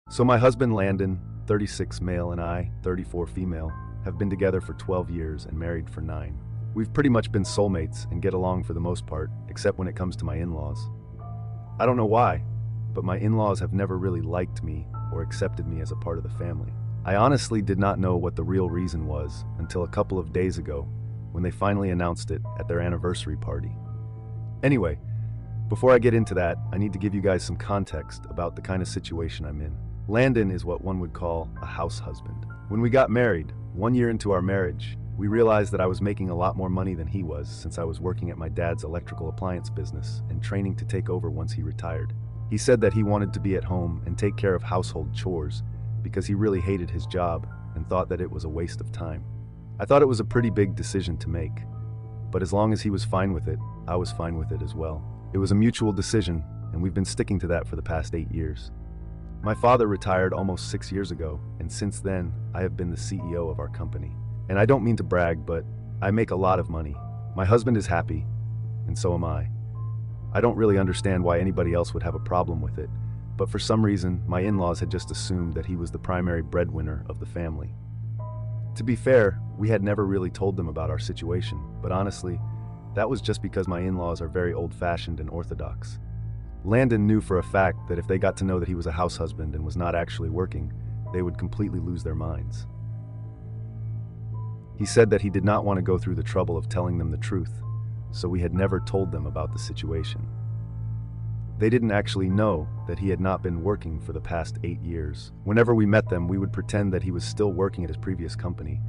So my husband Landon, 36 male, and I, 34 female, have been together for 12 years and married for 9. We've pretty much been soulmates and get along for the most part, except when it comes to my in-laws. I don't know why, but my in-laws have never really liked me or accepted me as a part of the family. I honestly did not know what the real reason was until a couple of days ago when they finally announced it at their anniversary party. Anyway, before I get into that, I need to give you guys some context about the kind of situation I'm in. Landon is what one would call a house husband. When we got married, 1 year into our marriage, we realized that I was making a lot more money than he was since I was working at my dad's electrical appliance business and training to take over once he retired. He said that he wanted to be at home and take care of household chores because he really hated his job and thought that it was a waste of time. I thought it was a pretty big decision to make, but as long as he was fine with it, I was fine with it as well. It was a mutual decision, and we've been sticking to that for the past 8 years. My father retired almost 6 years ago, and since then, I have been the CEO of our company. And I don't mean to brag, but I make a lot of money. My husband is happy, and so am I. I don't really understand why anybody else would have a problem with it, but for some reason, my in-laws had just assumed that he was the primary breadwinner of the family. To be fair, we had never really told them about our situation, but honestly, that was just because my in-laws are very old-fashioned and orthodox. Landon knew for a fact that if they got to know that he was a house husband and was not actually working, they would completely lose their minds. He said that he did not want to go through the trouble of telling them the truth, so we had never told them about the situation. They didn't actually know that he had not been working for the past 8 years. Whenever we met them, we would pretend that he was still working at his previous company,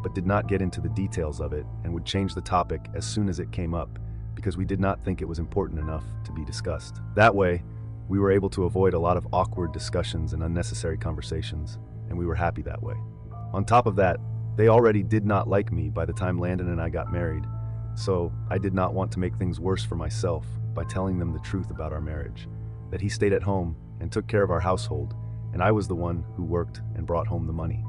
but did not get into the details of it and would change the topic as soon as it came up, because we did not think it was important enough to be discussed. That way, we were able to avoid a lot of awkward discussions and unnecessary conversations, and we were happy that way. On top of that, they already did not like me by the time Landon and I got married, so I did not want to make things worse for myself by telling them the truth about our marriage, that he stayed at home and took care of our household, and I was the one who worked and brought home the money.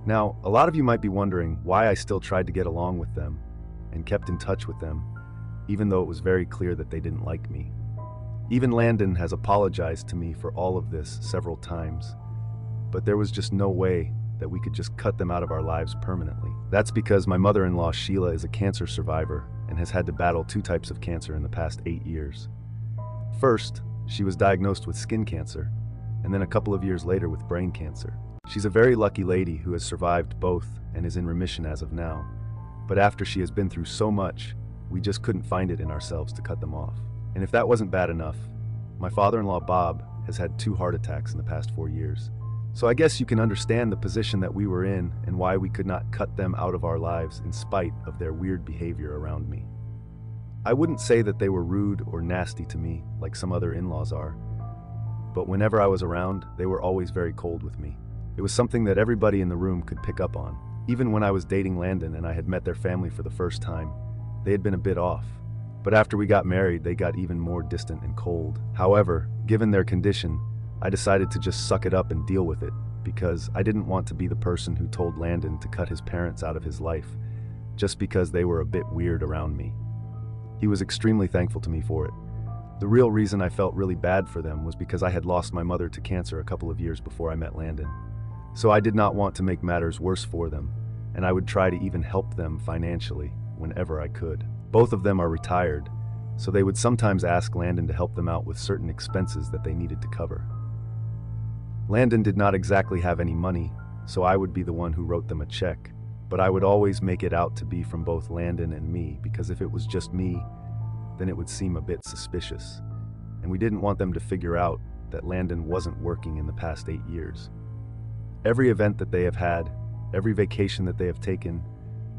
Now, a lot of you might be wondering why I still tried to get along with them and kept in touch with them, even though it was very clear that they didn't like me. Even Landon has apologized to me for all of this several times, but there was just no way that we could just cut them out of our lives permanently. That's because my mother-in-law Sheila is a cancer survivor and has had to battle 2 types of cancer in the past 8 years. First, she was diagnosed with skin cancer, and then a couple of years later with brain cancer. She's a very lucky lady who has survived both and is in remission as of now. But after she has been through so much, we just couldn't find it in ourselves to cut them off. And if that wasn't bad enough, my father-in-law Bob has had 2 heart attacks in the past 4 years. So I guess you can understand the position that we were in and why we could not cut them out of our lives in spite of their weird behavior around me. I wouldn't say that they were rude or nasty to me like some other in-laws are, but whenever I was around, they were always very cold with me. It was something that everybody in the room could pick up on. Even when I was dating Landon and I had met their family for the first time, they had been a bit off. But after we got married, they got even more distant and cold. However, given their condition, I decided to just suck it up and deal with it, because I didn't want to be the person who told Landon to cut his parents out of his life, just because they were a bit weird around me. He was extremely thankful to me for it. The real reason I felt really bad for them was because I had lost my mother to cancer a couple of years before I met Landon. So I did not want to make matters worse for them, and I would try to even help them financially whenever I could. Both of them are retired, so they would sometimes ask Landon to help them out with certain expenses that they needed to cover. Landon did not exactly have any money, so I would be the one who wrote them a check, but I would always make it out to be from both Landon and me, because if it was just me, then it would seem a bit suspicious, and we didn't want them to figure out that Landon wasn't working in the past 8 years. Every event that they have had, every vacation that they have taken,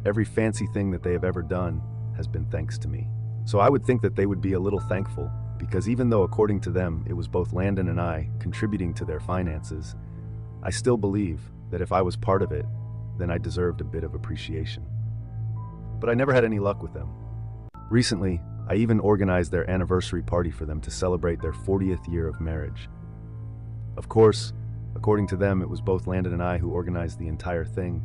every fancy thing that they have ever done has been thanks to me. So I would think that they would be a little thankful, because even though according to them it was both Landon and I contributing to their finances, I still believe that if I was part of it, then I deserved a bit of appreciation. But I never had any luck with them. Recently, I even organized their anniversary party for them to celebrate their 40th year of marriage. Of course, according to them, it was both Landon and I who organized the entire thing,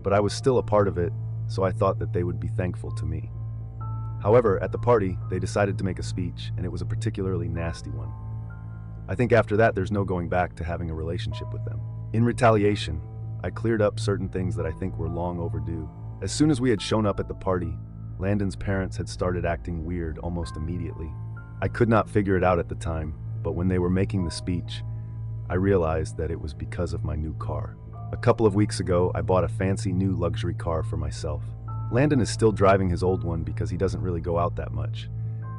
but I was still a part of it, so I thought that they would be thankful to me. However, at the party, they decided to make a speech, and it was a particularly nasty one. I think after that there's no going back to having a relationship with them. In retaliation, I cleared up certain things that I think were long overdue. As soon as we had shown up at the party, Landon's parents had started acting weird almost immediately. I could not figure it out at the time, but when they were making the speech, I realized that it was because of my new car. A couple of weeks ago, I bought a fancy new luxury car for myself. Landon is still driving his old one because he doesn't really go out that much.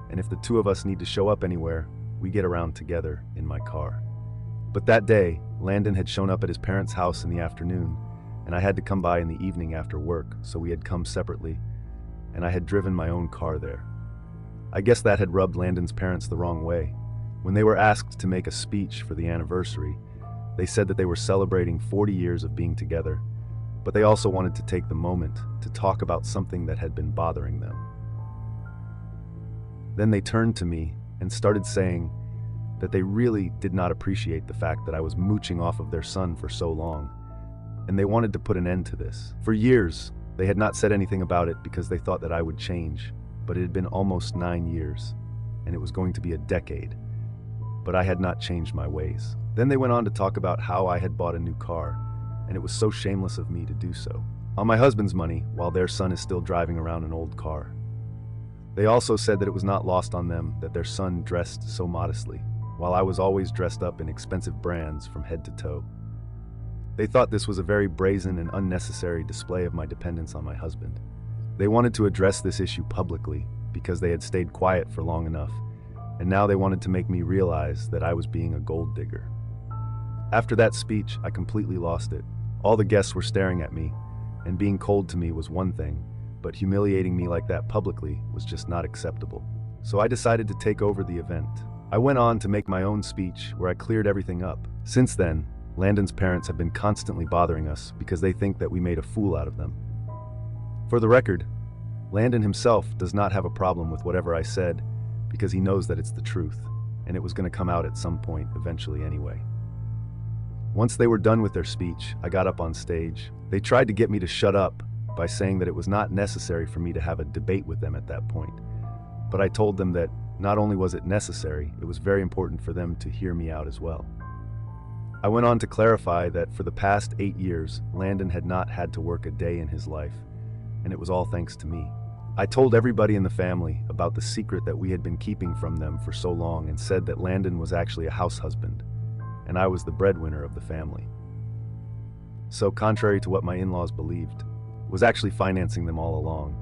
And if the two of us need to show up anywhere, we get around together in my car. But that day, Landon had shown up at his parents' house in the afternoon, and I had to come by in the evening after work, so we had come separately, and I had driven my own car there. I guess that had rubbed Landon's parents the wrong way. When they were asked to make a speech for the anniversary, they said that they were celebrating 40 years of being together, but they also wanted to take the moment to talk about something that had been bothering them. Then they turned to me and started saying that they really did not appreciate the fact that I was mooching off of their son for so long, and they wanted to put an end to this. For years, they had not said anything about it because they thought that I would change, but it had been almost 9 years, and it was going to be a decade. But I had not changed my ways. Then they went on to talk about how I had bought a new car, and it was so shameless of me to do so, on my husband's money, while their son is still driving around an old car. They also said that it was not lost on them that their son dressed so modestly, while I was always dressed up in expensive brands from head to toe. They thought this was a very brazen and unnecessary display of my dependence on my husband. They wanted to address this issue publicly because they had stayed quiet for long enough, and now they wanted to make me realize that I was being a gold digger. After that speech, I completely lost it. All the guests were staring at me, and being cold to me was one thing, but humiliating me like that publicly was just not acceptable. So I decided to take over the event. I went on to make my own speech where I cleared everything up. Since then, Landon's parents have been constantly bothering us because they think that we made a fool out of them. For the record, Landon himself does not have a problem with whatever I said because he knows that it's the truth, and it was going to come out at some point eventually anyway. Once they were done with their speech, I got up on stage. They tried to get me to shut up by saying that it was not necessary for me to have a debate with them at that point. But I told them that not only was it necessary, it was very important for them to hear me out as well. I went on to clarify that for the past 8 years, Landon had not had to work a day in his life, and it was all thanks to me. I told everybody in the family about the secret that we had been keeping from them for so long and said that Landon was actually a house husband, and I was the breadwinner of the family. So, contrary to what my in-laws believed, was actually financing them all along,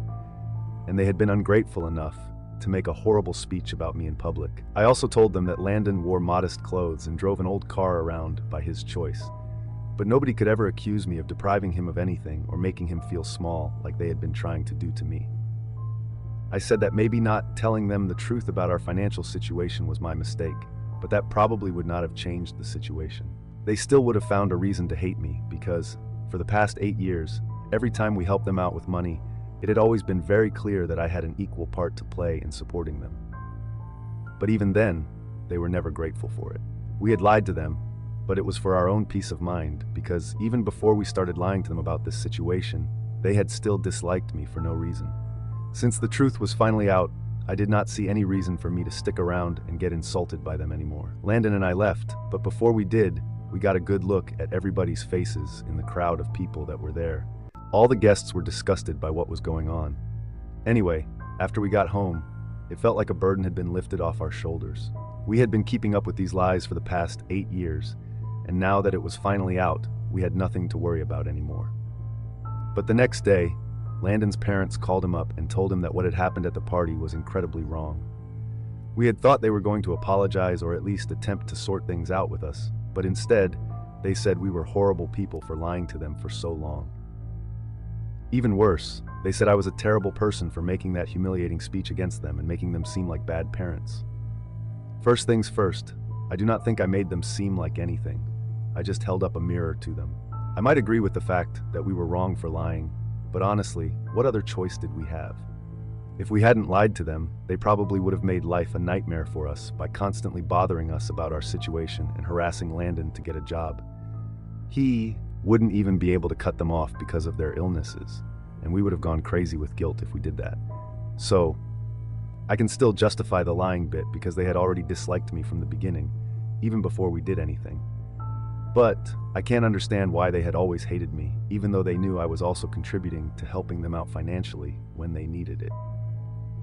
and they had been ungrateful enough to make a horrible speech about me in public. I also told them that Landon wore modest clothes and drove an old car around by his choice, but nobody could ever accuse me of depriving him of anything or making him feel small like they had been trying to do to me. I said that maybe not telling them the truth about our financial situation was my mistake, but that probably would not have changed the situation. They still would have found a reason to hate me because, for the past 8 years, every time we helped them out with money, it had always been very clear that I had an equal part to play in supporting them. But even then, they were never grateful for it. We had lied to them, but it was for our own peace of mind because even before we started lying to them about this situation, they had still disliked me for no reason. Since the truth was finally out, I did not see any reason for me to stick around and get insulted by them anymore. Landon and I left, but before we did, we got a good look at everybody's faces in the crowd of people that were there. All the guests were disgusted by what was going on. Anyway, after we got home, it felt like a burden had been lifted off our shoulders. We had been keeping up with these lies for the past 8 years, and now that it was finally out, we had nothing to worry about anymore. But the next day, Landon's parents called him up and told him that what had happened at the party was incredibly wrong. We had thought they were going to apologize or at least attempt to sort things out with us, but instead, they said we were horrible people for lying to them for so long. Even worse, they said I was a terrible person for making that humiliating speech against them and making them seem like bad parents. First things first, I do not think I made them seem like anything. I just held up a mirror to them. I might agree with the fact that we were wrong for lying, but honestly, what other choice did we have? If we hadn't lied to them, they probably would have made life a nightmare for us by constantly bothering us about our situation and harassing Landon to get a job. He wouldn't even be able to cut them off because of their illnesses, and we would have gone crazy with guilt if we did that. So, I can still justify the lying bit because they had already disliked me from the beginning, even before we did anything. But I can't understand why they had always hated me, even though they knew I was also contributing to helping them out financially when they needed it.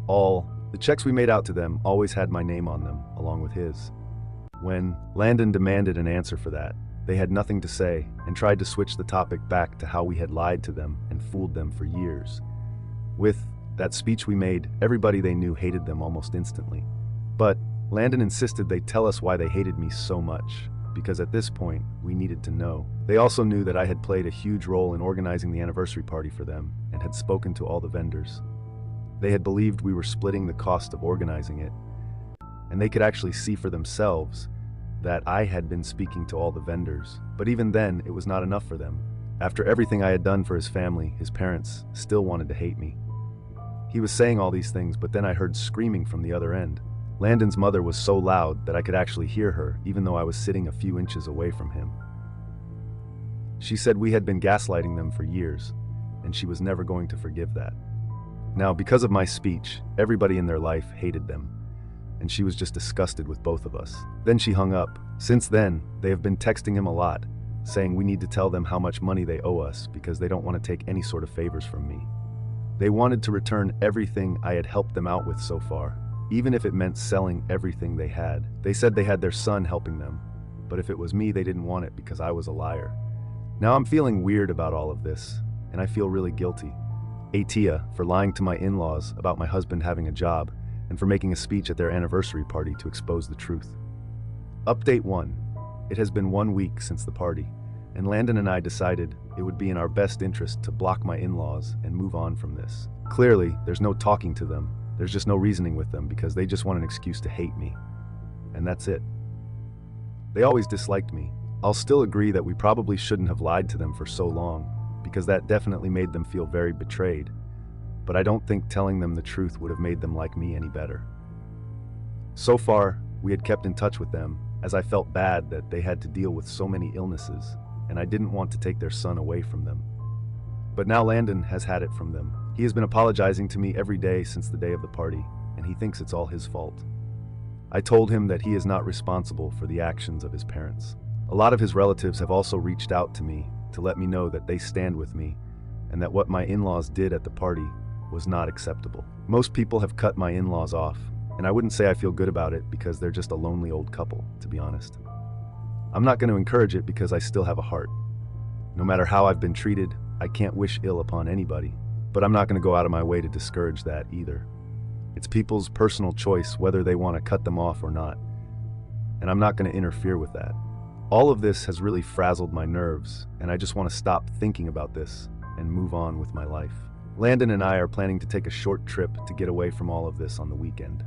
All the checks we made out to them always had my name on them, along with his. When Landon demanded an answer for that, they had nothing to say and tried to switch the topic back to how we had lied to them and fooled them for years. With that speech we made, everybody they knew hated them almost instantly. But Landon insisted they tell us why they hated me so much, because at this point, we needed to know. They also knew that I had played a huge role in organizing the anniversary party for them and had spoken to all the vendors. They had believed we were splitting the cost of organizing it, and they could actually see for themselves that I had been speaking to all the vendors. But even then, it was not enough for them. After everything I had done for his family, his parents still wanted to hate me. He was saying all these things, but then I heard screaming from the other end. Landon's mother was so loud that I could actually hear her, even though I was sitting a few inches away from him. She said we had been gaslighting them for years, and she was never going to forgive that. Now, because of my speech, everybody in their life hated them, and she was just disgusted with both of us. Then she hung up. Since then, they have been texting him a lot, saying we need to tell them how much money they owe us because they don't want to take any sort of favors from me. They wanted to return everything I had helped them out with so far, even if it meant selling everything they had. They said they had their son helping them, but if it was me, they didn't want it because I was a liar. Now I'm feeling weird about all of this, and I feel really guilty. Atia for lying to my in-laws about my husband having a job, and for making a speech at their anniversary party to expose the truth. Update 1. It has been 1 week since the party, and Landon and I decided it would be in our best interest to block my in-laws and move on from this. Clearly, there's no talking to them. There's just no reasoning with them because they just want an excuse to hate me. And that's it. They always disliked me. I'll still agree that we probably shouldn't have lied to them for so long, because that definitely made them feel very betrayed. But I don't think telling them the truth would have made them like me any better. So far, we had kept in touch with them, as I felt bad that they had to deal with so many illnesses, and I didn't want to take their son away from them. But now Landon has had it from them. He has been apologizing to me every day since the day of the party, and he thinks it's all his fault. I told him that he is not responsible for the actions of his parents. A lot of his relatives have also reached out to me to let me know that they stand with me, and that what my in-laws did at the party was not acceptable. Most people have cut my in-laws off, and I wouldn't say I feel good about it because they're just a lonely old couple, to be honest. I'm not going to encourage it because I still have a heart. No matter how I've been treated, I can't wish ill upon anybody, but I'm not going to go out of my way to discourage that either. It's people's personal choice whether they want to cut them off or not, and I'm not going to interfere with that. All of this has really frazzled my nerves, and I just want to stop thinking about this and move on with my life. Landon and I are planning to take a short trip to get away from all of this on the weekend.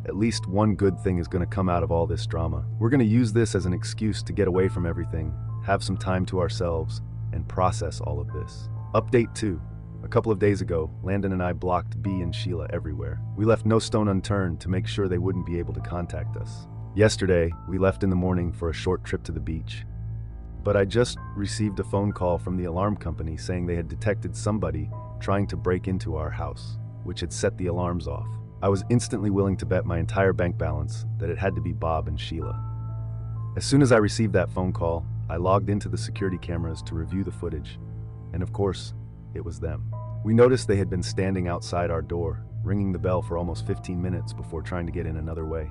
At least one good thing is going to come out of all this drama. We're going to use this as an excuse to get away from everything, have some time to ourselves, and process all of this. Update 2. A couple of days ago, Landon and I blocked B and Sheila everywhere. We left no stone unturned to make sure they wouldn't be able to contact us. Yesterday, we left in the morning for a short trip to the beach. But I just received a phone call from the alarm company saying they had detected somebody trying to break into our house, which had set the alarms off. I was instantly willing to bet my entire bank balance that it had to be Bob and Sheila. As soon as I received that phone call, I logged into the security cameras to review the footage, and of course, it was them. We noticed they had been standing outside our door, ringing the bell for almost 15 minutes before trying to get in another way.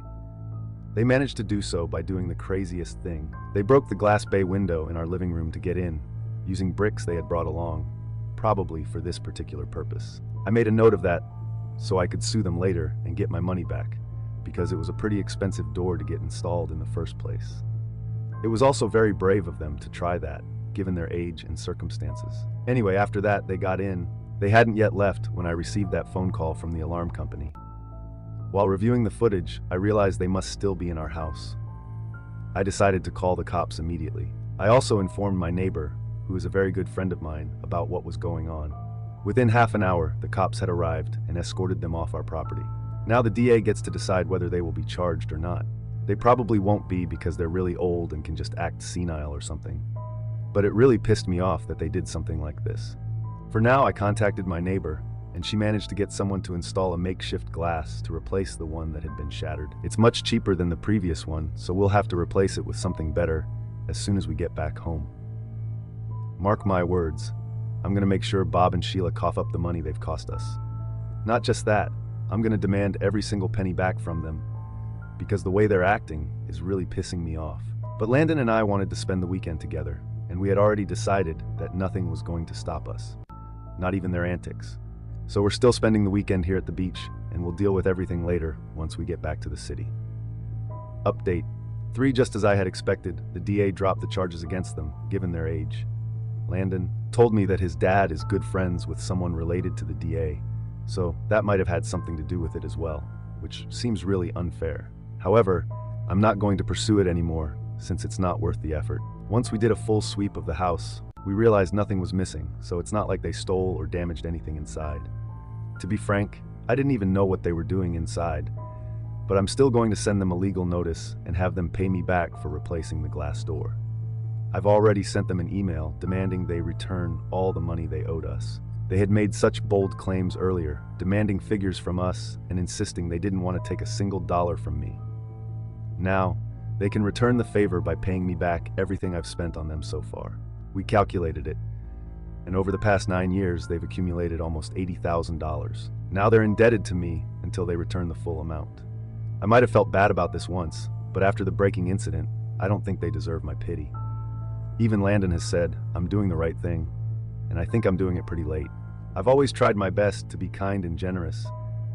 They managed to do so by doing the craziest thing. They broke the glass bay window in our living room to get in, using bricks they had brought along, probably for this particular purpose. I made a note of that so I could sue them later and get my money back, because it was a pretty expensive door to get installed in the first place. It was also very brave of them to try that, given their age and circumstances. Anyway, after that, they got in. They hadn't yet left when I received that phone call from the alarm company. While reviewing the footage, I realized they must still be in our house. I decided to call the cops immediately. I also informed my neighbor, who is a very good friend of mine, about what was going on. Within half an hour, the cops had arrived and escorted them off our property. Now the DA gets to decide whether they will be charged or not. They probably won't be because they're really old and can just act senile or something. But it really pissed me off that they did something like this. For now, I contacted my neighbor, and she managed to get someone to install a makeshift glass to replace the one that had been shattered. It's much cheaper than the previous one, so we'll have to replace it with something better as soon as we get back home. Mark my words, I'm gonna make sure Bob and Sheila cough up the money they've cost us. Not just that, I'm gonna demand every single penny back from them, because the way they're acting is really pissing me off. But Landon and I wanted to spend the weekend together, and we had already decided that nothing was going to stop us, not even their antics. So we're still spending the weekend here at the beach, and we'll deal with everything later once we get back to the city. Update 3. Just as I had expected, the DA dropped the charges against them, given their age. Landon told me that his dad is good friends with someone related to the DA, so that might have had something to do with it as well, which seems really unfair. However, I'm not going to pursue it anymore, since it's not worth the effort. Once we did a full sweep of the house, we realized nothing was missing, so it's not like they stole or damaged anything inside. To be frank, I didn't even know what they were doing inside, but I'm still going to send them a legal notice and have them pay me back for replacing the glass door. I've already sent them an email demanding they return all the money they owed us. They had made such bold claims earlier, demanding figures from us and insisting they didn't want to take a single dollar from me. Now, they can return the favor by paying me back everything I've spent on them so far. We calculated it, and over the past 9 years, they've accumulated almost $80,000. Now they're indebted to me until they return the full amount. I might have felt bad about this once, but after the breaking incident, I don't think they deserve my pity. Even Landon has said I'm doing the right thing, and I think I'm doing it pretty late. I've always tried my best to be kind and generous,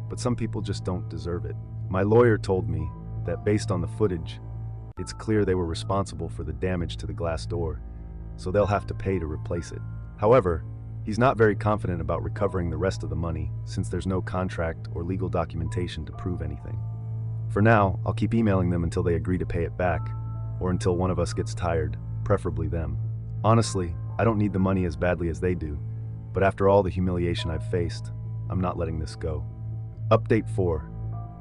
but some people just don't deserve it. My lawyer told me that based on the footage, it's clear they were responsible for the damage to the glass door, so they'll have to pay to replace it. However, he's not very confident about recovering the rest of the money since there's no contract or legal documentation to prove anything. For now, I'll keep emailing them until they agree to pay it back, or until one of us gets tired, preferably them. Honestly, I don't need the money as badly as they do, but after all the humiliation I've faced, I'm not letting this go. Update 4.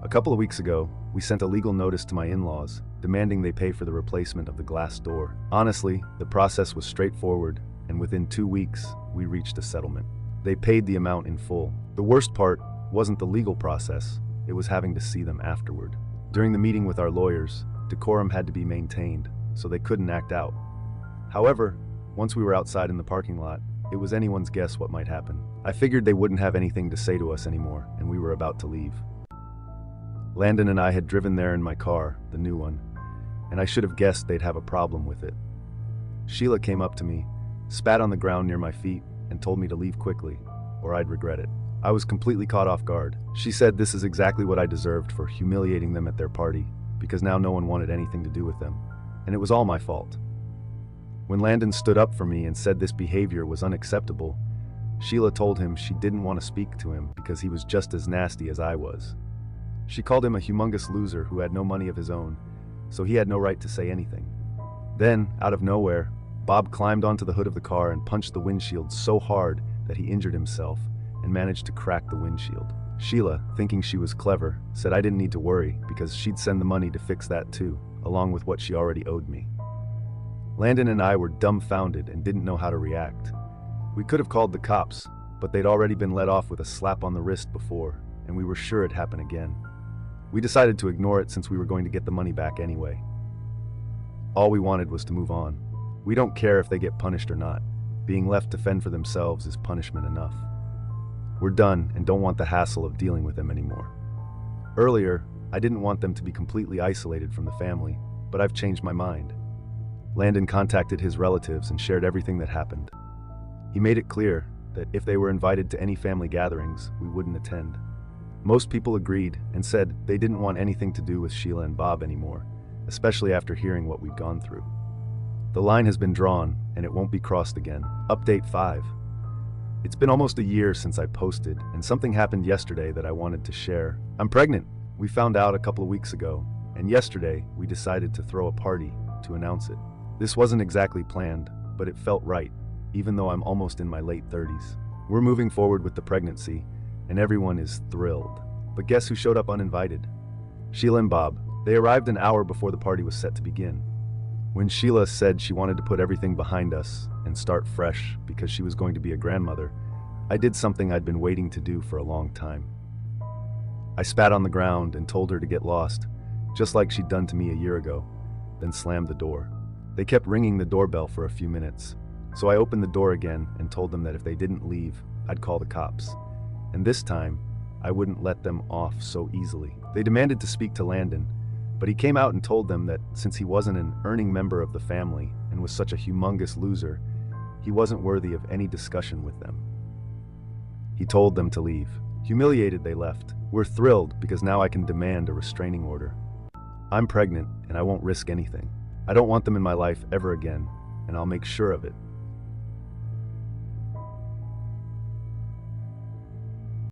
A couple of weeks ago, we sent a legal notice to my in-laws, demanding they pay for the replacement of the glass door. Honestly, the process was straightforward, and within 2 weeks, we reached a settlement. They paid the amount in full. The worst part wasn't the legal process, it was having to see them afterward. During the meeting with our lawyers, decorum had to be maintained, so they couldn't act out. However, once we were outside in the parking lot, it was anyone's guess what might happen. I figured they wouldn't have anything to say to us anymore, and we were about to leave. Landon and I had driven there in my car, the new one, and I should have guessed they'd have a problem with it. Sheila came up to me, spat on the ground near my feet, and told me to leave quickly, or I'd regret it. I was completely caught off guard. She said this is exactly what I deserved for humiliating them at their party, because now no one wanted anything to do with them, and it was all my fault. When Landon stood up for me and said this behavior was unacceptable, Sheila told him she didn't want to speak to him because he was just as nasty as I was. She called him a humongous loser who had no money of his own, so he had no right to say anything. Then, out of nowhere, Bob climbed onto the hood of the car and punched the windshield so hard that he injured himself and managed to crack the windshield. Sheila, thinking she was clever, said I didn't need to worry because she'd send the money to fix that too, along with what she already owed me. Landon and I were dumbfounded and didn't know how to react. We could have called the cops, but they'd already been let off with a slap on the wrist before, and we were sure it'd happen again. We decided to ignore it since we were going to get the money back anyway. All we wanted was to move on. We don't care if they get punished or not. Being left to fend for themselves is punishment enough. We're done and don't want the hassle of dealing with them anymore. Earlier, I didn't want them to be completely isolated from the family, but I've changed my mind. Landon contacted his relatives and shared everything that happened. He made it clear that if they were invited to any family gatherings, we wouldn't attend. Most people agreed and said they didn't want anything to do with Sheila and Bob anymore, especially after hearing what we'd gone through. The line has been drawn, and it won't be crossed again. Update 5. It's been almost a year since I posted, and something happened yesterday that I wanted to share. I'm pregnant. We found out a couple of weeks ago, and yesterday we decided to throw a party to announce it. This wasn't exactly planned, but it felt right, even though I'm almost in my late 30s. We're moving forward with the pregnancy, and everyone is thrilled. But guess who showed up uninvited? Sheila and Bob. They arrived an hour before the party was set to begin. When Sheila said she wanted to put everything behind us and start fresh because she was going to be a grandmother, I did something I'd been waiting to do for a long time. I spat on the ground and told her to get lost, just like she'd done to me a year ago, then slammed the door. They kept ringing the doorbell for a few minutes, so I opened the door again and told them that if they didn't leave, I'd call the cops. And this time, I wouldn't let them off so easily. They demanded to speak to Landon, but he came out and told them that since he wasn't an earning member of the family and was such a humongous loser, he wasn't worthy of any discussion with them. He told them to leave. Humiliated, they left. We're thrilled because now I can demand a restraining order. I'm pregnant and I won't risk anything. I don't want them in my life ever again, and I'll make sure of it.